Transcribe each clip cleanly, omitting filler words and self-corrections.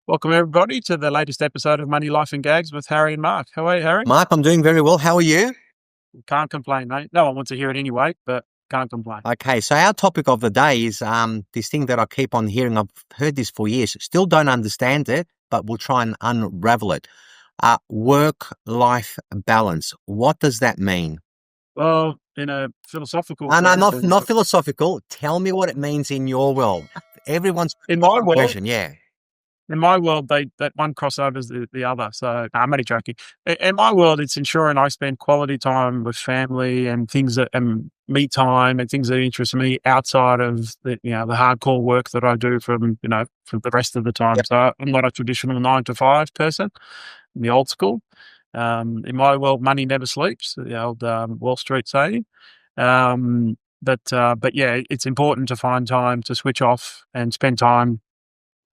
Welcome, everybody, to the latest episode of Money, Life and Gags with Harry and Mark. How are you, Harry? Mark, I'm doing very well. How are you? Can't complain, mate. No one wants to hear it anyway, but can't complain. Okay, so our topic of the day is this thing that I keep on hearing. I've heard this for years. Still don't understand it, but we'll try and unravel it. Work-life balance. What does that mean? Well, in a philosophical No, sense, not philosophical. Tell me what it means in your world. Everyone's in my world, version, yeah. In my world, that one crossovers the other. So I'm only joking. In my world, it's ensuring I spend quality time with family and things and me time and things that interest me outside of the hardcore work that I do for the rest of the time. Yep. So I'm not a traditional 9 to 5 person, in the old school. In my world, money never sleeps, the old Wall Street saying. But yeah, it's important to find time to switch off and spend time.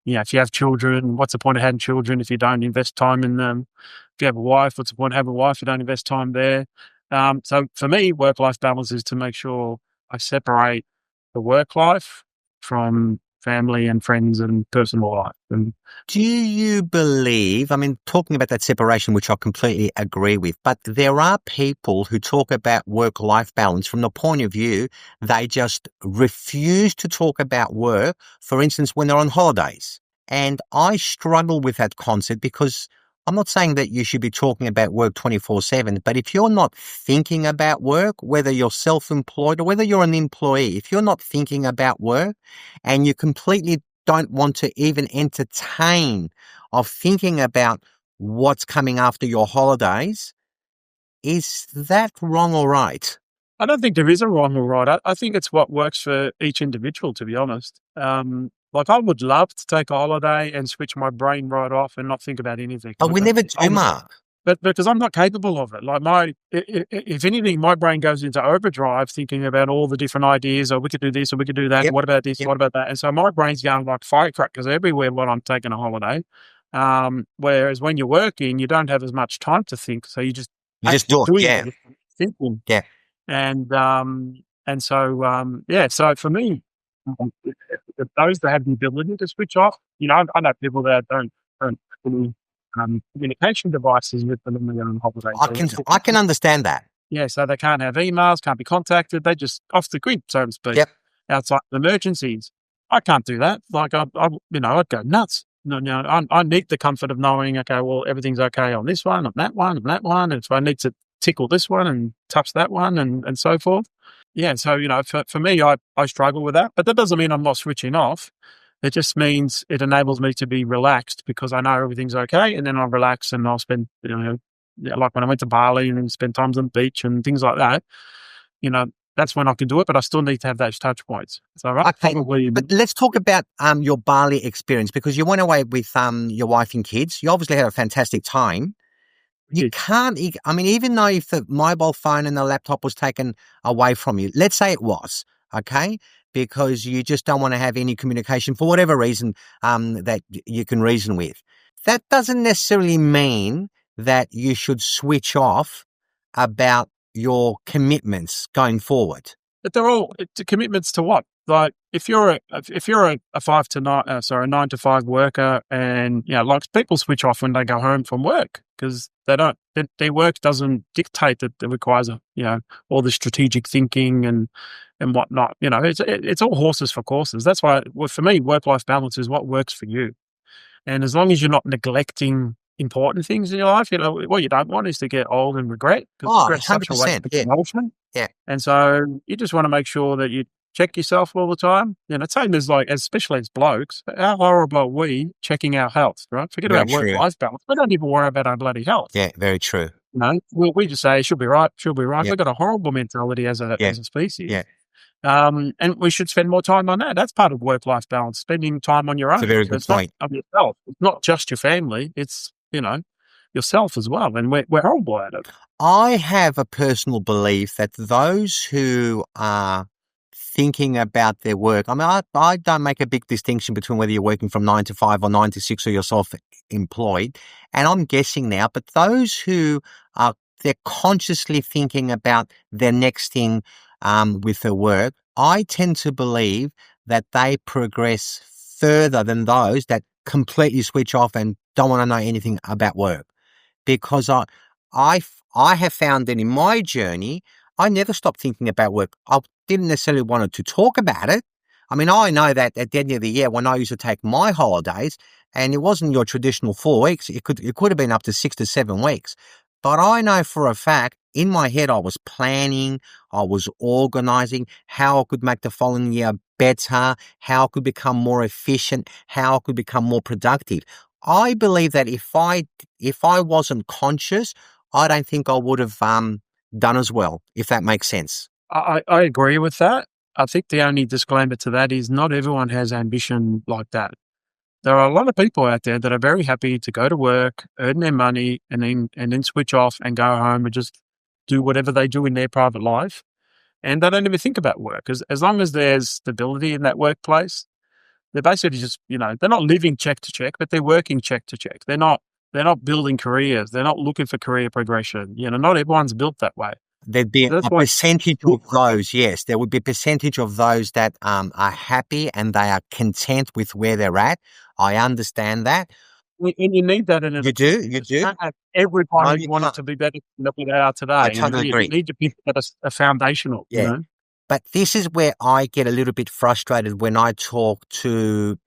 If you have children, what's the point of having children if you don't invest time in them? If you have a wife, what's the point of having a wife if you don't invest time there? So for me, work-life balance is to make sure I separate the work life from family and friends and personal life. And do you believe, talking about that separation, which I completely agree with, but there are people who talk about work-life balance from the point of view they just refuse to talk about work, for instance, when they're on holidays. And I struggle with that concept because I'm not saying that you should be talking about work 24/7, but if you're not thinking about work, whether you're self-employed or whether you're an employee, if you're not thinking about work and you completely don't want to even entertain of thinking about what's coming after your holidays, is that wrong or right? I don't think there is a wrong or right. I think it's what works for each individual, to be honest. Like I would love to take a holiday and switch my brain right off and not think about anything. Oh, we never do, Mark. But because I'm not capable of it. Like if anything, my brain goes into overdrive thinking about all the different ideas, or we could do this, or we could do that. Yep. What about this? Yep. What about that? And so my brain's going like firecrackers everywhere when I'm taking a holiday. Whereas when you're working, you don't have as much time to think. So you just do it. Yeah. Thinking. Yeah. And so for me, those that have the ability to switch off, I know people that don't have any communication devices with them when they're on holiday. I can understand that. Yeah, so they can't have emails, can't be contacted. They're just off the grid, so to speak. Yep. Outside of emergencies, I can't do that. Like I'd go nuts. I need the comfort of knowing, okay, well, everything's okay on this one, on that one, and so I need to tickle this one and touch that one and so forth. Yeah, so, for me, I struggle with that, but that doesn't mean I'm not switching off. It just means it enables me to be relaxed because I know everything's okay, and then I'll relax and I'll spend, like when I went to Bali and spend times on the beach and things like that, that's when I can do it, but I still need to have those touch points. So, right? Okay, but let's talk about your Bali experience because you went away with your wife and kids. You obviously had a fantastic time. You can't, even though if the mobile phone and the laptop was taken away from you, let's say it was, okay, because you just don't want to have any communication for whatever reason that you can reason with. That doesn't necessarily mean that you should switch off about your commitments going forward. But they're all commitments to what? Like if you're a 9 to 5 worker, and like people switch off when they go home from work because their work doesn't dictate that it requires all the strategic thinking and whatnot. It's all horses for courses. That's why, for me, work-life balance is what works for you. And as long as you're not neglecting important things in your life, what you don't want is to get old and regret. Oh, 100%. Emotion. Yeah. And so you just want to make sure that you check yourself all the time. Same as especially as blokes, how horrible are we checking our health, right? Forget about work-life balance. We don't even worry about our bloody health. Yeah, very true. We just say, should be right. Yep. We've got a horrible mentality as a species. Yeah. And we should spend more time on that. That's part of work-life balance, spending time on your own. That's a very good point. Not on yourself. It's not just your family. It's, yourself as well. And we're horrible at it. I have a personal belief that those who are thinking about their work, I don't make a big distinction between whether you're working from 9 to 5 or 9 to 6 or you're self-employed. And I'm guessing now, but those who they're consciously thinking about their next thing with their work, I tend to believe that they progress further than those that completely switch off and don't want to know anything about work, because I, I have found that in my journey, I never stopped thinking about work. I didn't necessarily want to talk about it. I mean, I know that at the end of the year, when I used to take my holidays, and it wasn't your traditional 4 weeks, it could have been up to 6 to 7 weeks. But I know for a fact, in my head, I was planning, I was organizing how I could make the following year better, how I could become more efficient, how I could become more productive. I believe that if I wasn't conscious, I don't think I would have done as well, if that makes sense. I agree with that. I think the only disclaimer to that is not everyone has ambition like that. There are a lot of people out there that are very happy to go to work, earn their money, and then switch off and go home and just do whatever they do in their private life. And they don't even think about work. As long as there's stability in that workplace, they're basically just, they're not living check to check, but they're working check to check. They're not building careers. They're not looking for career progression. Not everyone's built that way. There'd be That's a why percentage of those, yes. There would be a percentage of those that are happy and they are content with where they're at. I understand that. and you need that in an You do, you You do. can't have No, everybody you wanting can't. to be better than what they are I today. totally You agree. need to be at a foundational. Yeah. But this is where I get a little bit frustrated when I talk to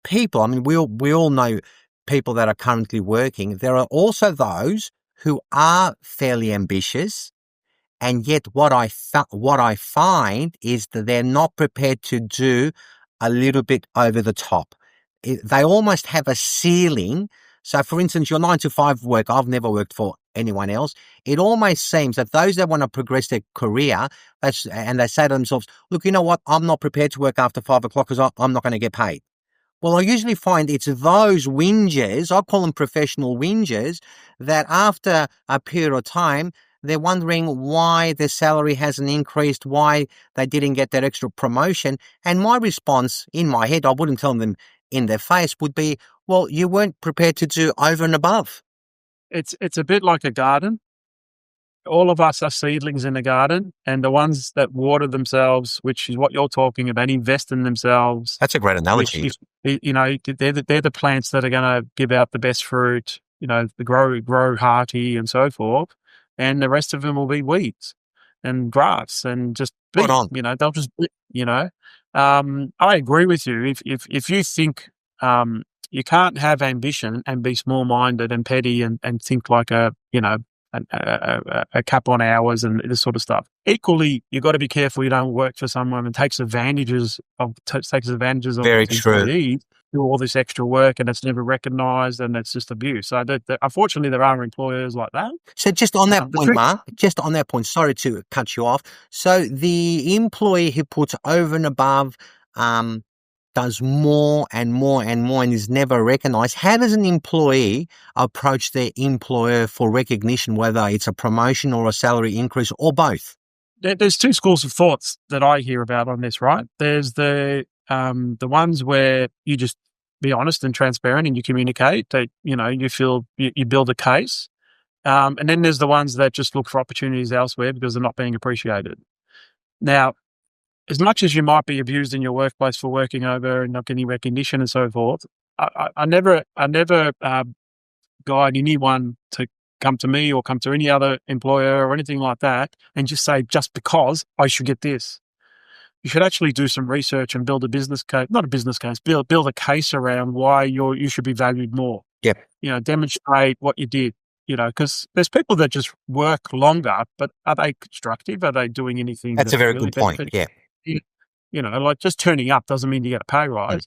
people. I mean, we all know people that are currently working. There are also those who are fairly ambitious, and yet what I find is that they're not prepared to do a little bit over the top. They almost have a ceiling. So, for instance, your 9 to 5 work, I've never worked for anyone else. It almost seems that those that want to progress their career, and they say to themselves, look, you know what? I'm not prepared to work after 5 o'clock because I'm not going to get paid. Well, I usually find it's those whingers, I call them professional whingers, that after a period of time, they're wondering why their salary hasn't increased, why they didn't get that extra promotion. And my response in my head, I wouldn't tell them in their face, would be, well, you weren't prepared to do over and above. It's a bit like a garden. All of us are seedlings in a garden, and the ones that water themselves, which is what you're talking about, invest in themselves, That's a great which analogy. they're the plants that are going to give out the best fruit, the grow hearty and so forth, and the rest of them will be weeds and grass and just Spot be, on. they'll just be, I agree with you. If you think you can't have ambition and be small minded and petty and think like a cap on hours and this sort of stuff. Equally, you've got to be careful you don't work for someone and takes advantages of Very its true. employees, do all this extra work and it's never recognised and it's just abuse. So unfortunately, there are employers like that. So just on that The point, trick, Mark, just on that point, sorry to cut you off. So the employee who puts over and above, does more and more and more and is never recognized, how does an employee approach their employer for recognition, whether it's a promotion or a salary increase or both? there's two schools of thoughts that I hear about on this. Right, there's the ones where you just be honest and transparent and you communicate that you feel you build a case. And then there's the ones that just look for opportunities elsewhere because they're not being appreciated. Now, as much as you might be abused in your workplace for working over and not getting recognition and so forth, I never guide anyone to come to me or come to any other employer or anything like that and just say, just because I should get this. You should actually do some research and build a business case, not a business case, build a case around why you should be valued more. Yep. Demonstrate what you did, because there's people that just work longer, but are they constructive? Are they doing anything That's that a very really good point. benefits Yeah. you? Like just turning up doesn't mean you get a pay rise.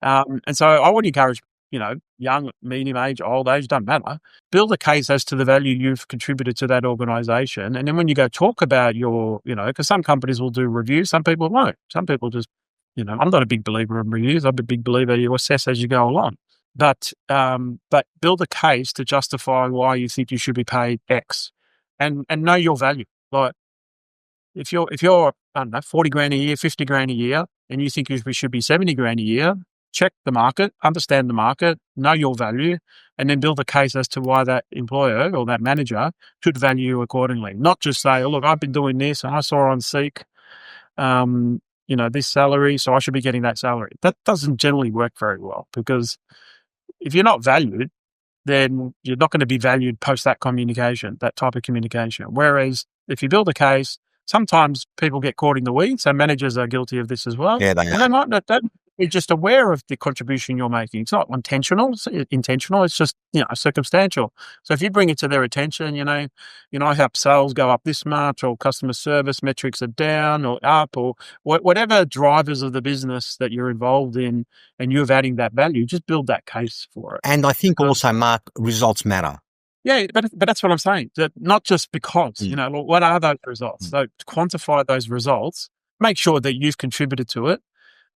And so I would encourage, young, medium age, old age, doesn't matter. Build a case as to the value you've contributed to that organization. And then when you go talk about your, because some companies will do reviews, some people won't. Some people just, I'm not a big believer in reviews. I'm a big believer you assess as you go along. But build a case to justify why you think you should be paid X and know your value. Like if you're, I don't know, 40 grand a year, 50 grand a year, and you think you should be 70 grand a year, check the market, understand the market, know your value, and then build a case as to why that employer or that manager should value you accordingly. Not just say, oh, look, I've been doing this and I saw on Seek, this salary, so I should be getting that salary. That doesn't generally work very well because if you're not valued, then you're not going to be valued post that communication, that type of communication. Whereas if you build a case, sometimes people get caught in the weeds, so managers are guilty of this as well. Yeah, they And they might not be just aware of the contribution you're making. It's not intentional, it's just, circumstantial. So if you bring it to their attention, I help sales go up this much, or customer service metrics are down or up, or whatever drivers of the business that you're involved in, and you're adding that value, just build that case for it. And I think also, Mark, results matter. Yeah, but that's what I'm saying. That not just because, what are those results? So to quantify those results, make sure that you've contributed to it,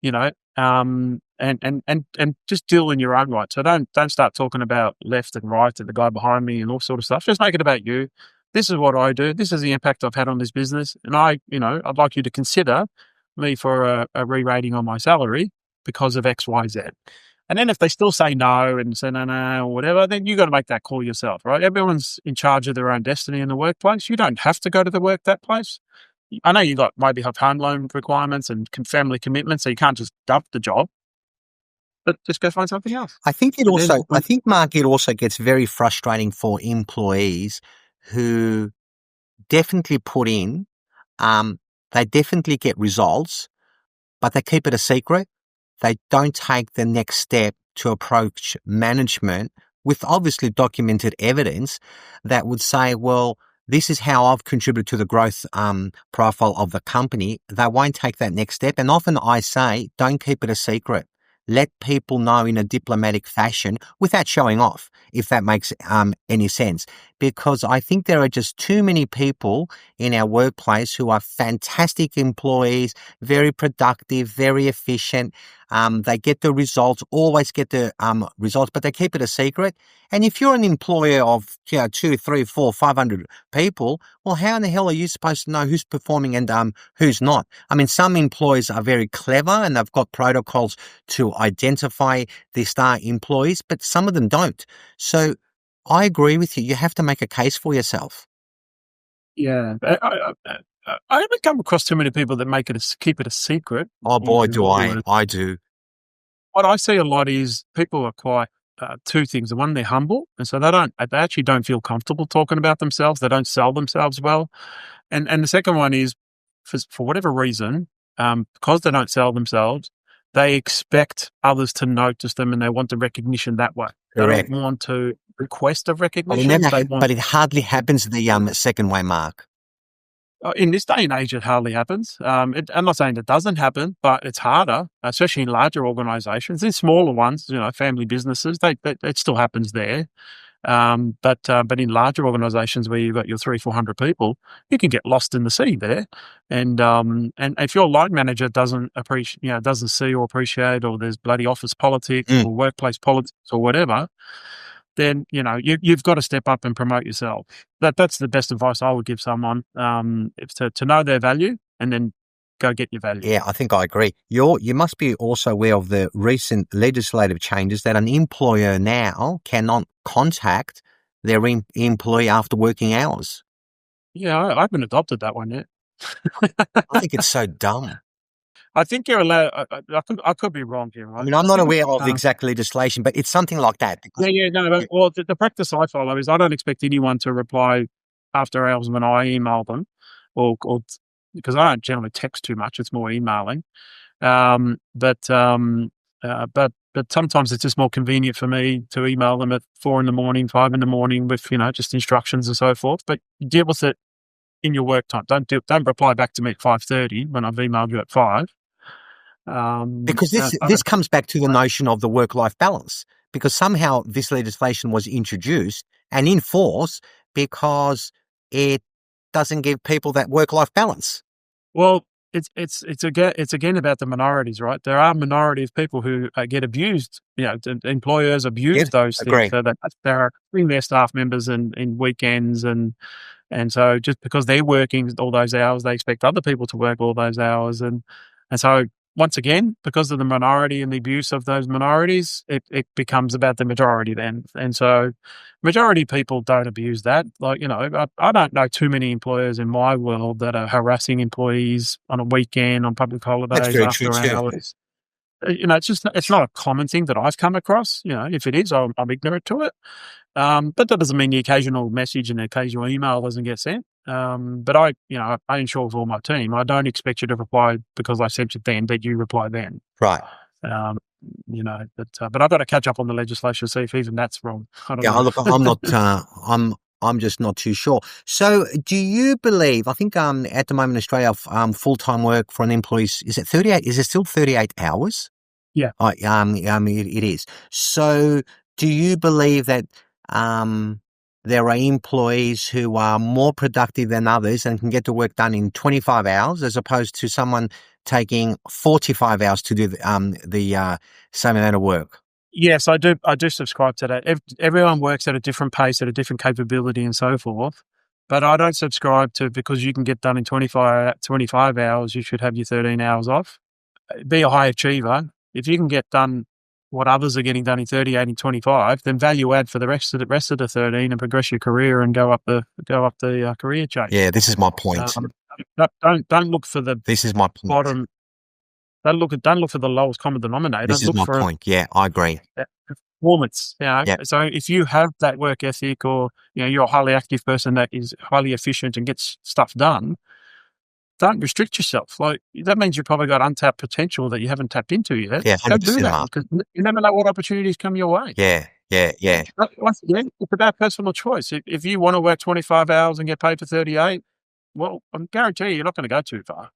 and just deal in your own right. So don't start talking about left and right and the guy behind me and all sort of stuff. Just make it about you. This is what I do. This is the impact I've had on this business, and I'd like you to consider me for a re-rating on my salary because of X, Y, Z. And then if they still say no and say no, or whatever, then you got to make that call yourself, right? Everyone's in charge of their own destiny in the workplace. You don't have to go to that place. I know you maybe have home loan requirements and family commitments, so you can't just dump the job, but just go find something else. I think, Mark, it also gets very frustrating for employees who definitely put in, they definitely get results, but they keep it a secret. They don't take the next step to approach management with obviously documented evidence that would say, well, this is how I've contributed to the growth profile of the company. They won't take that next step. And often I say, don't keep it a secret. Let people know in a diplomatic fashion without showing off, if that makes any sense. Because I think there are just too many people in our workplace who are fantastic employees, very productive, very efficient. They get the results, always get the results, but they keep it a secret. And if you're an employer of 2, 3, 4, 500 people, well, how in the hell are you supposed to know who's performing and who's not? I mean, some employers are very clever and they've got protocols to identify their star employees, but some of them don't. So I agree with you. You have to make a case for yourself. Yeah. I haven't come across too many people that keep it a secret. Oh boy, do I. I do. What I see a lot is people are quite two things. One, they're humble, and so they actually don't feel comfortable talking about themselves. They don't sell themselves well. And the second one is, for whatever reason, because they don't sell themselves, they expect others to notice them, and they want the recognition that way. Correct. They don't want to request of recognition. But it hardly happens the second way, Mark. In this day and age, it hardly happens. I'm not saying it doesn't happen, but it's harder, especially in larger organisations. In smaller ones, family businesses, it still happens there. But in larger organisations where you've got your 300-400 people, you can get lost in the sea there. And if your line manager doesn't appreciate, doesn't see or appreciate, or there's bloody office politics or workplace politics or whatever, then you've got to step up and promote yourself. That's the best advice I would give someone, to know their value and then go get your value. Yeah, I think I agree. You must be also aware of the recent legislative changes that an employer now cannot contact their employee after working hours. Yeah, I haven't adopted that one yet. I think it's so dumb. I think you're allowed. I could be wrong here. Right? I mean, I'm not aware of the exact legislation, but it's something like that. The practice I follow is I don't expect anyone to reply after hours when I email them, or because I don't generally text too much. It's more emailing. But sometimes it's just more convenient for me to email them at 4 a.m, 5 a.m. with just instructions and so forth. But deal with it in your work time. Don't reply back to me at 5:30 when I've emailed you at 5. Because this comes back to the notion of the work-life balance, because somehow this legislation was introduced and in force because it doesn't give people that work-life balance. Well, it's again about the minorities, right? There are a minority of people who get abused. Employers abuse those things, so that they're bringing their staff members in weekends, and so just because they're working all those hours, they expect other people to work all those hours, and so once again, because of the minority and the abuse of those minorities, it becomes about the majority then. And so majority people don't abuse that. I don't know too many employers in my world that are harassing employees on a weekend, on public holidays, after hours. it's not a common thing that I've come across. If it is, I'm ignorant to it. But that doesn't mean the occasional message and the occasional email doesn't get sent. But I ensure with all my team, I don't expect you to reply because I sent it then, that you reply then. Right. But I've got to catch up on the legislation, see if even that's wrong. I don't know. Look, I'm not, I'm just not too sure. So do you believe, I think, at the moment in Australia, full-time work for an employee, is it 38? Is it still 38 hours? Yeah. It is. So do you believe that, there are employees who are more productive than others and can get the work done in 25 hours as opposed to someone taking 45 hours to do the same amount of work? Yes, I do. I do subscribe to that. Everyone works at a different pace, at a different capability, and so forth. But I don't subscribe to because you can get done in 25 hours, you should have your 13 hours off. Be a high achiever. If you can get done what others are getting done in 38 and 25, then value add for the rest of the 13 and progress your career and go up the career chain. Yeah, this is my point. Don't look for the This is my point. bottom. Don't look for the lowest common denominator. This is my point. Yeah, I agree. Performance. Yeah. So if you have that work ethic, or you're a highly active person that is highly efficient and gets stuff done, don't restrict yourself. Like, that means you've probably got untapped potential that you haven't tapped into yet. Yeah, Go do 100% that, because you never know what opportunities come your way. Yeah. Once again, it's about personal choice. If you want to work 25 hours and get paid for 38, well, I guarantee you're not going to go too far.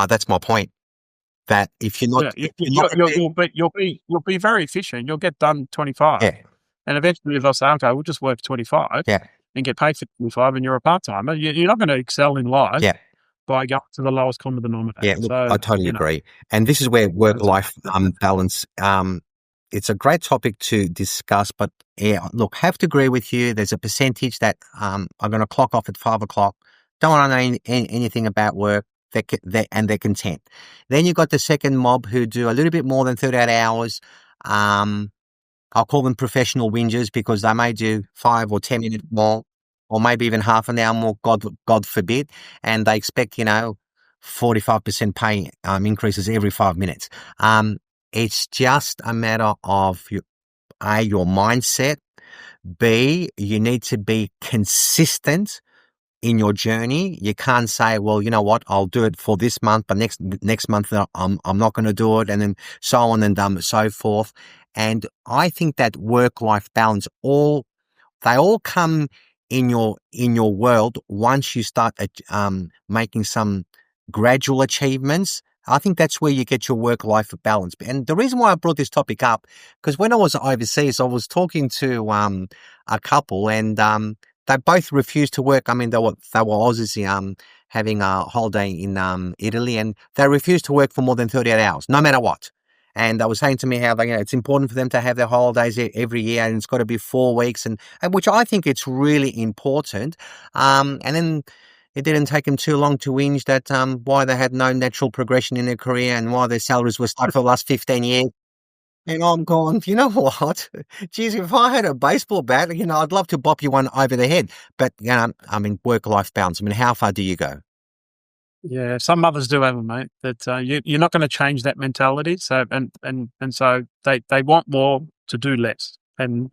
That's my point. That if you're not, you'll be very efficient. You'll get done 25, and eventually they'll say, "Okay, we'll just work 25, and get paid for 25, and you're a part timer." You're not going to excel in life by going to the lowest common denominator. Yeah, look, I totally agree. And this is where work-life balance. It's a great topic to discuss, but look, have to agree with you. There's a percentage that are going to clock off at 5 o'clock. Don't want to know anything about work. They're content. Then you've got the second mob who do a little bit more than 38 hours. I'll call them professional whingers because they may do 5 or 10 minutes more, or maybe even half an hour more, God forbid, and they expect 45% pay increases every 5 minutes. It's just a matter of your mindset. B, you need to be consistent in your journey. You can't say, well, you know what, I'll do it for this month, but next month I'm not going to do it, and then so on and so forth. And I think that work-life balance, they all come in your world once you start making some gradual achievements. I think that's where you get your work-life balance. And the reason why I brought this topic up, because when I was overseas, I was talking to a couple, and they both refused to work. I mean, they were Aussies having a holiday in Italy, and they refused to work for more than 38 hours, no matter what. And they were saying to me how it's important for them to have their holidays every year, and it's got to be 4 weeks, and which I think it's really important. And then it didn't take them too long to whinge that why they had no natural progression in their career and why their salaries were stuck for the last 15 years. And I'm going, you know what? Geez, if I had a baseball bat, I'd love to bop you one over the head. But, work-life balance. How far do you go? Yeah, some mothers do have them, mate. That you're not going to change that mentality. So and so they want more to do less. And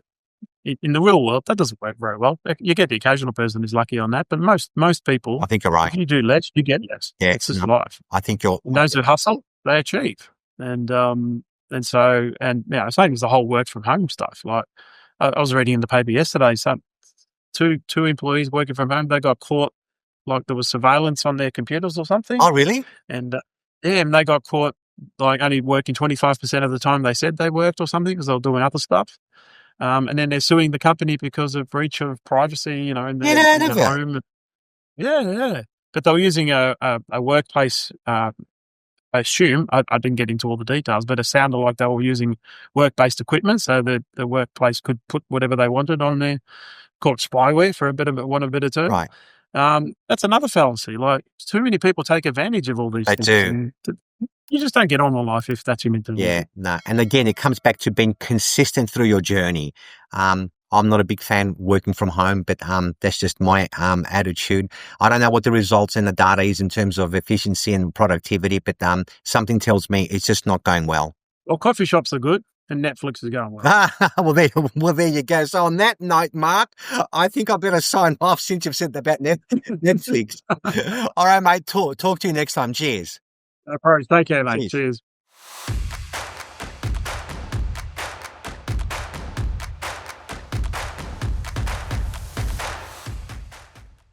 in the real world, that doesn't work very well. You get the occasional person who's lucky on that, but most people, I think you're right. If you do less, you get less. Yeah, it's just life. I think you're. And those who hustle, they achieve. And same as the whole work from home stuff. Like I was reading in the paper yesterday, some two employees working from home, they got caught. Like there was surveillance on their computers or something. Oh, really? And and they got caught like only working 25% of the time they said they worked or something because they were doing other stuff. And then they're suing the company because of breach of privacy, in the home. Yeah. But they were using a workplace. I assume I didn't get into all the details, but it sounded like they were using work-based equipment, so the workplace could put whatever they wanted on there, called spyware for want of a better term. Right. That's another fallacy. Like, too many people take advantage of all these things. They do. You just don't get on in life if that's your mentality. Yeah, no. And again, it comes back to being consistent through your journey. I'm not a big fan working from home, but that's just my attitude. I don't know what the results and the data is in terms of efficiency and productivity, but something tells me it's just not going well. Well, coffee shops are good, and Netflix is going well. Well, there you go. So on that note, Mark, I think I better sign off since you've said about Netflix. All right, mate. Talk to you next time. Cheers. No worries. Take care, mate. Cheers. Cheers.